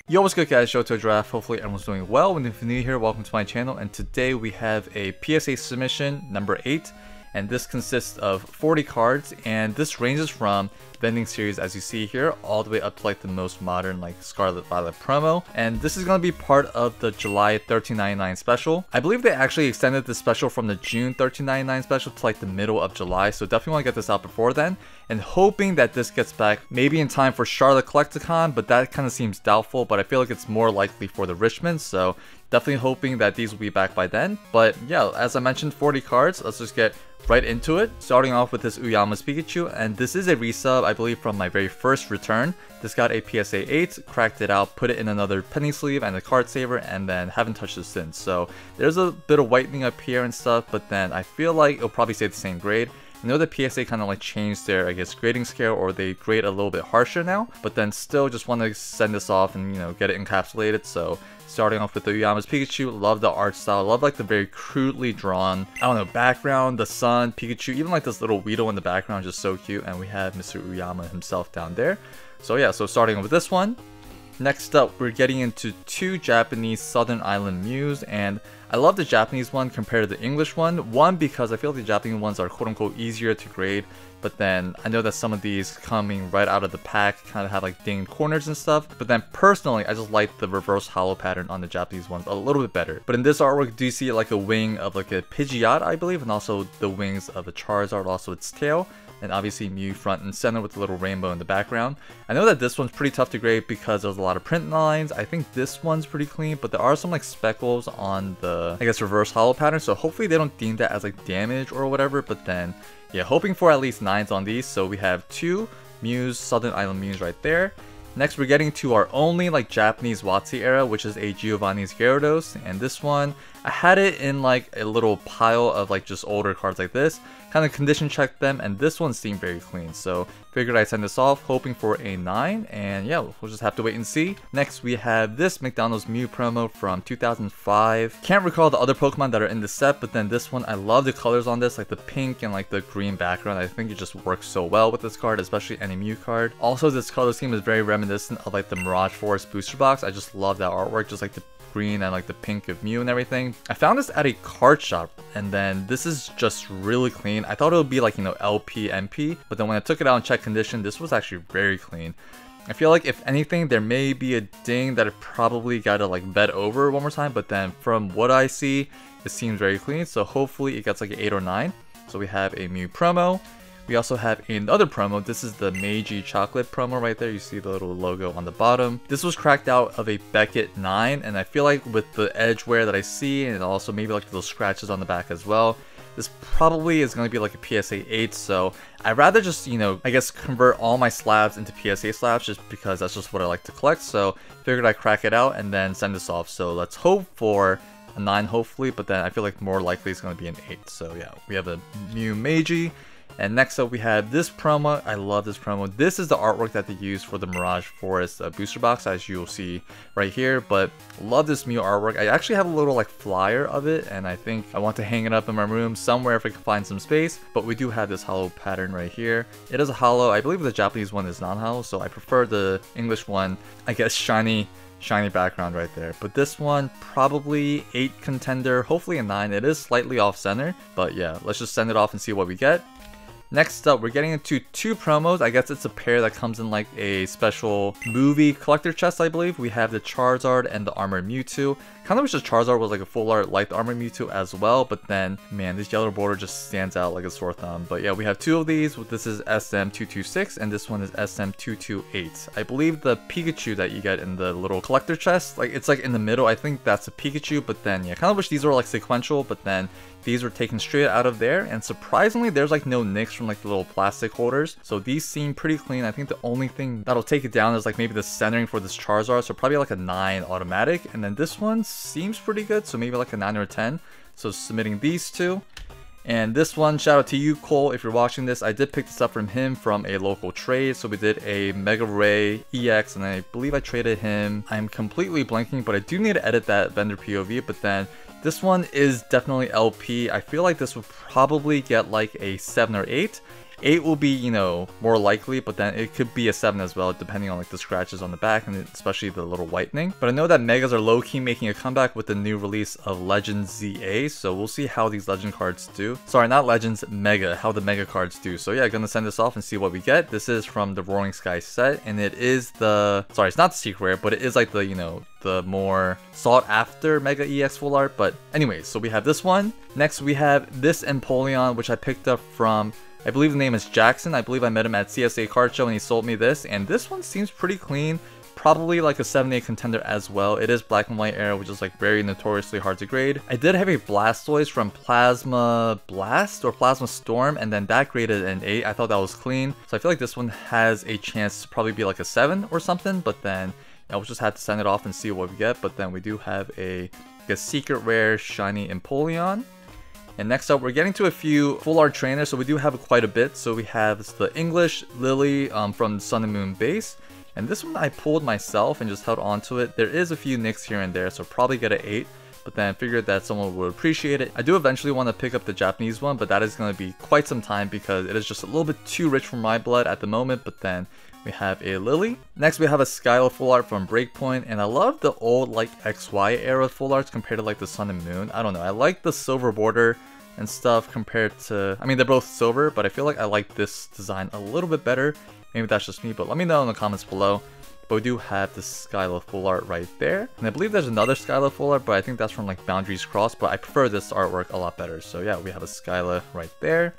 Yo, what's good guys, Shoto Draft. Hopefully everyone's doing well, and if you're new here, welcome to my channel. And today we have a PSA submission number 8, and this consists of 40 cards, and this ranges from vending series, as you see here, all the way up to like the most modern like Scarlet Violet promo. And this is going to be part of the July $13.99 special. I believe they actually extended the special from the June $13.99 special to like the middle of July, so definitely want to get this out before then, and hoping that this gets back maybe in time for Charlotte Collecticon, but that kind of seems doubtful. But I feel like it's more likely for the Richmond, so definitely hoping that these will be back by then. But yeah, as I mentioned, 40 cards. Let's just get right into it. Starting off with this Uyama's Pikachu, and this is a resub, I believe, from my very first return. This got a PSA 8, cracked it out, put it in another penny sleeve and a card saver, and then haven't touched it since. So there's a bit of whitening up here and stuff, but then I feel like it'll probably stay the same grade. I know the PSA kind of like changed their, I guess, grading scale, or they grade a little bit harsher now, but then still just want to send this off and, you know, get it encapsulated. So starting off with the Uyama's Pikachu, love the art style, love like the very crudely drawn, I don't know, background, the sun, Pikachu, even like this little Weedle in the background, just so cute. And we have Mr. Uyama himself down there. So yeah, so starting with this one. Next up, we're getting into two Japanese Southern Island Mews, and I love the Japanese one compared to the English one. One, because I feel like the Japanese ones are quote-unquote easier to grade, but then I know that some of these coming right out of the pack kind of have like dinged corners and stuff. But then personally, I just like the reverse hollow pattern on the Japanese ones a little bit better. But in this artwork, do you see like a wing of like a Pidgeot, I believe, and also the wings of a Charizard, also its tail. And obviously Mew front and center with the little rainbow in the background. I know that this one's pretty tough to grade because there's a lot of print lines. I think this one's pretty clean, but there are some like speckles on the, I guess, reverse hollow pattern. So hopefully they don't deem that as like damage or whatever. But then, yeah, hoping for at least 9s on these. So we have two Mews, Southern Island Mews right there. Next, we're getting to our only like Japanese WotC era, which is a Giovanni's Gyarados, and this one, I had it in like a little pile of like just older cards like this, kind of condition checked them, and this one seemed very clean, so figured I'd send this off, hoping for a 9, and yeah, we'll just have to wait and see. Next, we have this McDonald's Mew promo from 2005. Can't recall the other Pokemon that are in the set, but then this one, I love the colors on this, like the pink and like the green background. I think it just works so well with this card, especially any Mew card. Also, this color scheme is very reminiscent of like the Mirage Forest booster box. I just love that artwork, just like the green and like the pink of Mew and everything. I found this at a card shop, and then this is just really clean. I thought it would be like, you know, LP, MP, but then when I took it out and checked condition, this was actually very clean. I feel like if anything, there may be a ding that I probably gotta like vet over one more time, but then from what I see, it seems very clean. So hopefully it gets like an 8 or 9. So we have a Mew promo. We also have another promo. This is the Meiji chocolate promo right there. You see the little logo on the bottom. This was cracked out of a Beckett 9, and I feel like with the edge wear that I see, and also maybe like those scratches on the back as well, this probably is going to be like a PSA 8, so I'd rather just, you know, I guess convert all my slabs into PSA slabs, just because that's just what I like to collect. So figured I'd crack it out and then send this off. So let's hope for a 9 hopefully, but then I feel like more likely it's going to be an 8. So yeah, we have a Mew Meiji. And next up we have this promo. I love this promo. This is the artwork that they used for the Mirage Forest booster box, as you'll see right here. But love this Mew artwork. I actually have a little like flyer of it, and I think I want to hang it up in my room somewhere if I can find some space. But we do have this hollow pattern right here. It is a hollow. I believe the Japanese one is non-hollow, so I prefer the English one, I guess, shiny background right there. But this one, probably 8 contender, hopefully a 9. It is slightly off center, but yeah, let's just send it off and see what we get. Next up, we're getting into two promos. I guess it's a pair that comes in like a special movie collector chest, I believe. We have the Charizard and the Armored Mewtwo. Kind of wish the Charizard was like a full art like the Armored Mewtwo as well, but then, man, this yellow border just stands out like a sore thumb. But yeah, we have two of these. This is SM226 and this one is SM228. I believe the Pikachu that you get in the little collector chest, like it's like in the middle, I think that's a Pikachu, but then yeah, kind of wish these were like sequential, but then these were taken straight out of there, and surprisingly there's like no nicks from like the little plastic holders, so these seem pretty clean. I think the only thing that'll take it down is like maybe the centering for this Charizard, so probably like a 9 automatic. And then this one seems pretty good, so maybe like a 9 or a 10. So submitting these two. And this one, shout out to you, Cole, if you're watching this. I did pick this up from him from a local trade. So we did a Mega Ray EX, and I believe I traded him. I'm completely blanking, but I do need to edit that vendor POV. But then this one is definitely LP. I feel like this would probably get like a 7 or 8. 8 will be, you know, more likely, but then it could be a 7 as well, depending on like the scratches on the back and especially the little whitening. But I know that Megas are low-key making a comeback with the new release of Legends ZA, so we'll see how these Legend cards do. Sorry, not Legends, Mega, how the Mega cards do. So yeah, gonna send this off and see what we get. This is from the Roaring Sky set, and it is the, sorry, it's not the secret rare, but it is like the, you know, the more sought after Mega EX full art. But anyways, so we have this one. Next we have this Empoleon, which I picked up from, I believe the name is Jackson. I believe I met him at CSA card show and he sold me this, and this one seems pretty clean. Probably like a 7-8 contender as well. It is black and white era, which is like very notoriously hard to grade. I did have a Blastoise from Plasma Blast or Plasma Storm, and then that graded an 8. I thought that was clean. So I feel like this one has a chance to probably be like a 7 or something, but then we'll just have to send it off and see what we get. But then we do have a secret rare shiny Empoleon. And next up, we're getting to a few full art trainers, so we do have quite a bit. So we have the English Lily from Sun and Moon base. And this one I pulled myself and just held on to it. There is a few nicks here and there, so probably get an 8. But then I figured that someone would appreciate it. I do eventually want to pick up the Japanese one, but that is going to be quite some time because it is just a little bit too rich for my blood at the moment. But then we have a Lily. Next we have a Skylo full art from Breakpoint, and I love the old like XY era full arts compared to like the Sun and Moon. I don't know, I like the silver border and stuff compared to, I mean they're both silver, but I feel like I like this design a little bit better. Maybe that's just me, but let me know in the comments below. But we do have this Skylo full art right there. And I believe there's another Skylo full art, but I think that's from like Boundaries Cross, but I prefer this artwork a lot better. So yeah, we have a Skylo right there.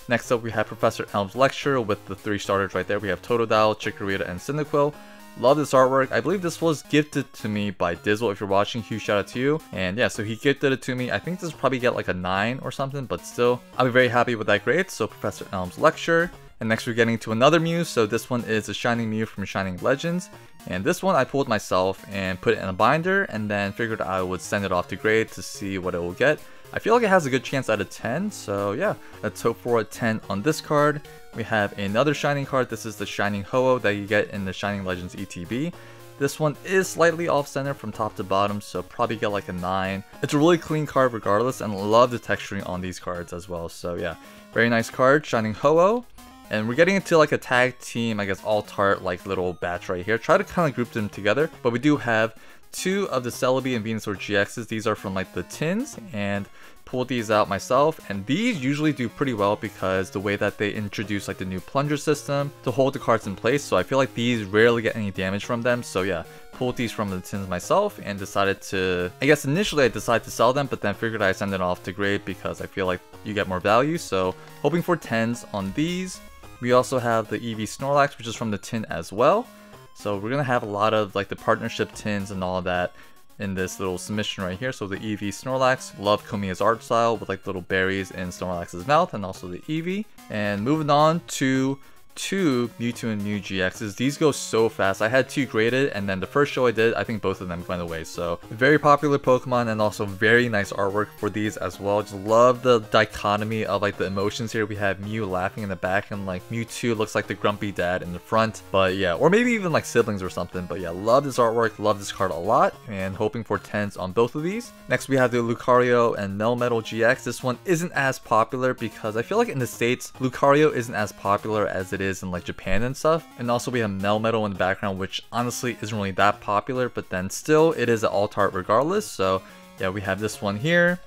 Next up we have Professor Elm's Lecture with the 3 starters right there. We have Totodile, Chikorita, and Cyndaquil. Love this artwork. I believe this was gifted to me by Dizzle. If you're watching, huge shout out to you. And yeah, so he gifted it to me. I think this will probably get like a 9 or something, but still, I'll be very happy with that grade. So Professor Elm's Lecture. And next we're getting to another Mew. So this one is a Shining Mew from Shining Legends. And this one I pulled myself and put it in a binder and then figured I would send it off to grade to see what it will get. I feel like it has a good chance at a 10, so yeah, let's hope for a 10 on this card. We have another Shining card. This is the Shining Ho-Oh that you get in the Shining Legends ETB. This one is slightly off-center from top to bottom, so probably get like a 9. It's a really clean card regardless, and love the texturing on these cards as well. So yeah, very nice card, Shining Ho-Oh. And we're getting into like a tag team, I guess, alt-art like little batch right here. Try to kind of group them together, but we do have 2 of the Celebi and Venusaur GXs. These are from like the tins, and pulled these out myself, and these usually do pretty well because the way that they introduce like the new plunger system to hold the cards in place. So I feel like these rarely get any damage from them. So yeah, pulled these from the tins myself and decided to, I guess initially I decided to sell them, but then figured I'd send it off to grade because I feel like you get more value. So hoping for 10s on these. We also have the EV Snorlax, which is from the tin as well. So we're gonna have a lot of like the partnership tins and all that in this little submission right here. So the EV Snorlax, love Komiya's art style with like little berries in Snorlax's mouth, and also the EV. And moving on to 2 Mewtwo and Mew GXs. These go so fast. I had 2 graded, and then the first show I did, I think both of them went away. So very popular Pokemon, and also very nice artwork for these as well. Just love the dichotomy of like the emotions here. We have Mew laughing in the back, and like Mewtwo looks like the grumpy dad in the front. But yeah, or maybe even like siblings or something. But yeah, love this artwork, love this card a lot, and hoping for 10s on both of these. Next we have the Lucario and Melmetal GX. This one isn't as popular because I feel like in the States, Lucario isn't as popular as it is in like Japan and stuff. And also we have Melmetal in the background, which honestly isn't really that popular, but then still it is an alt art regardless. So yeah, we have this one here.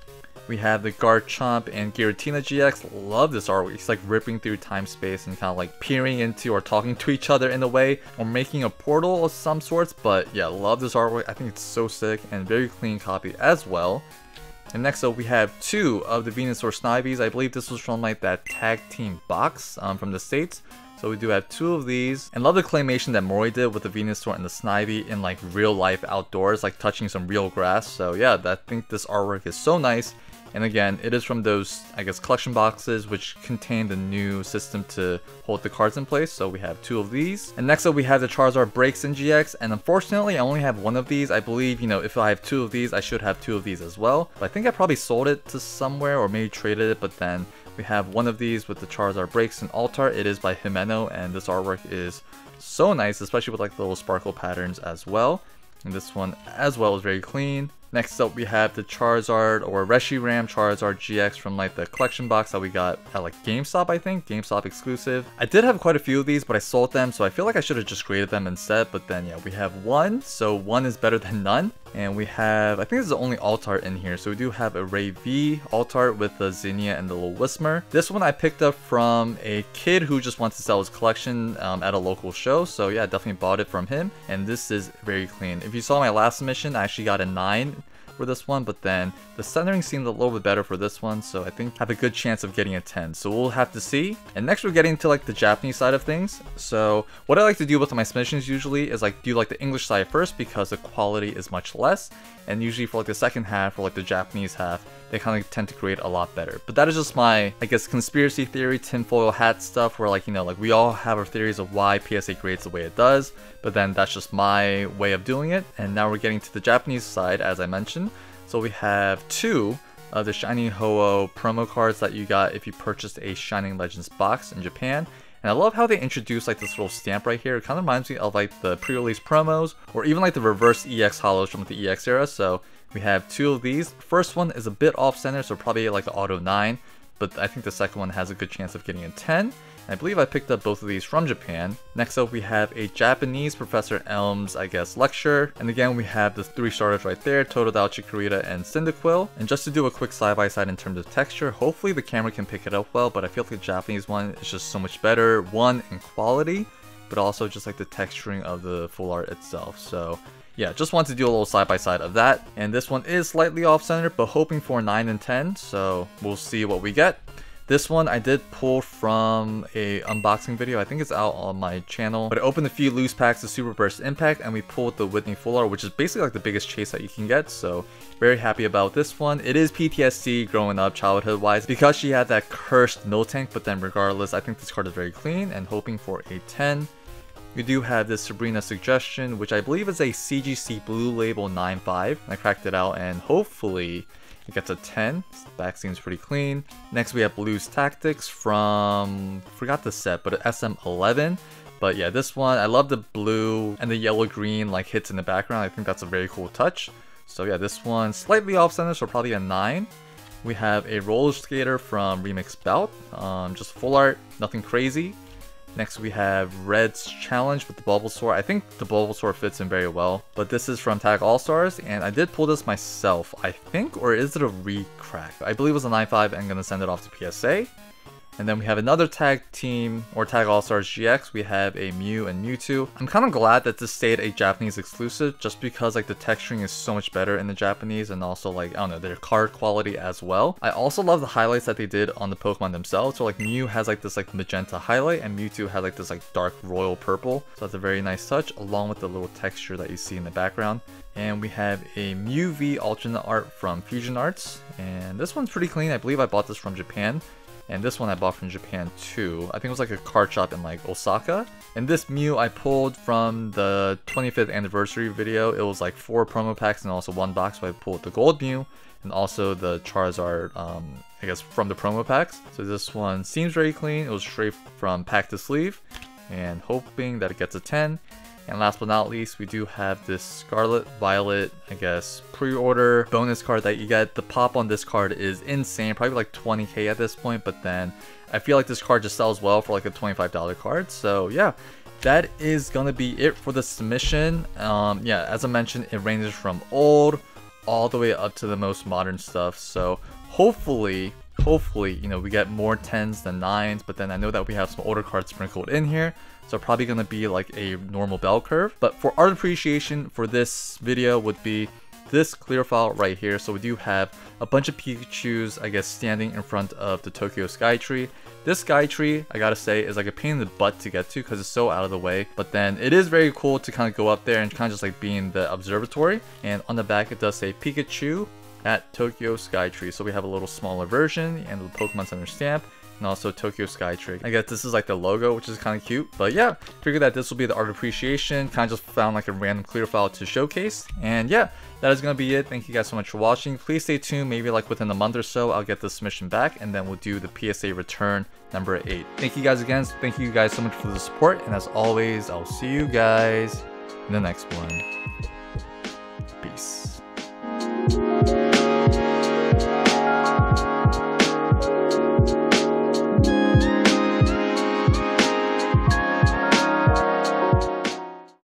We have the Garchomp and Giratina GX. Love this artwork. It's like ripping through time space and kind of like peering into or talking to each other in a way, or making a portal of some sorts. But yeah, love this artwork. I think it's so sick and very clean copy as well. And next up we have 2 of the Venusaur Snivies. I believe this was from like that tag team box from the States. So we do have 2 of these, and love the claymation that Mori did with the Venusaur and the Snivy in like real life outdoors, like touching some real grass. So yeah, I think this artwork is so nice. And again, it is from those, I guess, collection boxes which contain the new system to hold the cards in place. So we have 2 of these. And next up we have the Charizard Breaks in GX, and unfortunately I only have 1 of these. I believe, you know, if I have 2 of these, I should have 2 of these as well. But I think I probably sold it to somewhere or maybe traded it, but then we have 1 of these with the Charizard Breaks in Altar. It is by Himeno, and this artwork is so nice, especially with like the little sparkle patterns as well. And this one as well is very clean. Next up, we have the Charizard or Reshiram Charizard GX from like the collection box that we got at like GameStop, I think. GameStop exclusive. I did have quite a few of these, but I sold them, so I feel like I should have just graded them instead. But then, yeah, we have one, so one is better than none. And we have, I think this is the only alt art in here. So we do have a Ray V alt art with the Zinnia and the little Whismer. This one I picked up from a kid who just wants to sell his collection at a local show. So yeah, I definitely bought it from him. And this is very clean. If you saw my last submission, I actually got a 9 for this one, but then the centering seemed a little bit better for this one, so I think I have a good chance of getting a 10, so we'll have to see. And next we're getting to like the Japanese side of things. So what I like to do with my submissions usually is like do like the English side first because the quality is much less, and usually for like the second half or like the Japanese half, they kind of tend to grade a lot better. But that is just my, I guess, conspiracy theory, tinfoil hat stuff where like, you know, like we all have our theories of why PSA grades the way it does, but then that's just my way of doing it. And now we're getting to the Japanese side, as I mentioned. So we have 2 of the Shiny Ho-Oh promo cards that you got if you purchased a Shining Legends box in Japan. And I love how they introduced like this little stamp right here. It kind of reminds me of like the pre-release promos or even like the reverse EX holos from the EX era. So we have 2 of these. First one is a bit off center, so probably like the auto 9, but I think the second one has a good chance of getting a 10. I believe I picked up both of these from Japan. Next up, we have a Japanese Professor Elm's, I guess, lecture. And again, we have the 3 starters right there, Totodile, Chikorita, and Cyndaquil. And just to do a quick side-by-side in terms of texture, hopefully the camera can pick it up well, but I feel like the Japanese one is just so much better. One, in quality, but also just like the texturing of the full art itself. So yeah, just wanted to do a little side-by-side of that. And this one is slightly off-center, but hoping for 9 and 10, so we'll see what we get. This one I did pull from a unboxing video. I think it's out on my channel. But I opened a few loose packs of Super Burst Impact and we pulled the Whitney Full Art, which is basically like the biggest chase that you can get. So very happy about this one. It is PTSD growing up childhood wise because she had that cursed Miltank, but then regardless, I think this card is very clean and hoping for a 10. We do have this Sabrina Suggestion, which I believe is a CGC Blue Label 9.5. I cracked it out and hopefully it gets a 10. The back seems pretty clean. Next we have Blues Tactics from, forgot the set, but SM11. But yeah, this one, I love the blue and the yellow-green like hits in the background. I think that's a very cool touch. So yeah, this one slightly off-center, so probably a 9. We have a Roller Skater from Remix Bout. Just full art, nothing crazy. Next we have Red's Challenge with the Bulbasaur. I think the Bulbasaur fits in very well, but this is from Tag All-Stars, and I did pull this myself, I think, or is it a re-crack? I believe it was a 9.5 and I'm going to send it off to PSA. And then we have another tag team, or Tag All-Stars GX. We have a Mew and Mewtwo. I'm kind of glad that this stayed a Japanese exclusive, just because like the texturing is so much better in the Japanese, and also like, I don't know, their card quality as well. I also love the highlights that they did on the Pokemon themselves. So like Mew has like this like magenta highlight, and Mewtwo has like this like dark royal purple. So that's a very nice touch, along with the little texture that you see in the background. And we have a Mew V alternate art from Fusion Arts, and this one's pretty clean. I believe I bought this from Japan. And this one I bought from Japan too. I think it was like a card shop in like Osaka. And this Mew I pulled from the 25th anniversary video. It was like 4 promo packs and also 1 box. So I pulled the gold Mew and also the Charizard, I guess from the promo packs. So this one seems very clean. It was straight from pack to sleeve, and hoping that it gets a 10. And last but not least, we do have this Scarlet Violet, I guess, pre-order bonus card that you get. The pop on this card is insane, probably like 20k at this point, but then I feel like this card just sells well for like a $25 card. So yeah, that is gonna be it for the submission. Yeah, as I mentioned, it ranges from old all the way up to the most modern stuff. So hopefully, you know, we get more 10s than 9s, but then I know that we have some older cards sprinkled in here. So probably going to be like a normal bell curve. But for art appreciation for this video would be this clear file right here. So we do have a bunch of Pikachus, I guess, standing in front of the Tokyo Sky Tree. This Sky Tree, I gotta say, is like a pain in the butt to get to because it's so out of the way. But then it is very cool to kind of go up there and kind of just like be in the observatory. And on the back it does say Pikachu at Tokyo Sky Tree. So we have a little smaller version and the Pokemon Center stamp. And also Tokyo Sky Tree. I guess this is like the logo, which is kind of cute. But yeah, figured that this will be the art appreciation. Kind of just found like a random clear file to showcase. And yeah, that is going to be it. Thank you guys so much for watching. Please stay tuned. Maybe like within a month or so, I'll get the submission back. And then we'll do the PSA return number 8. Thank you guys again. Thank you guys so much for the support. And as always, I'll see you guys in the next one.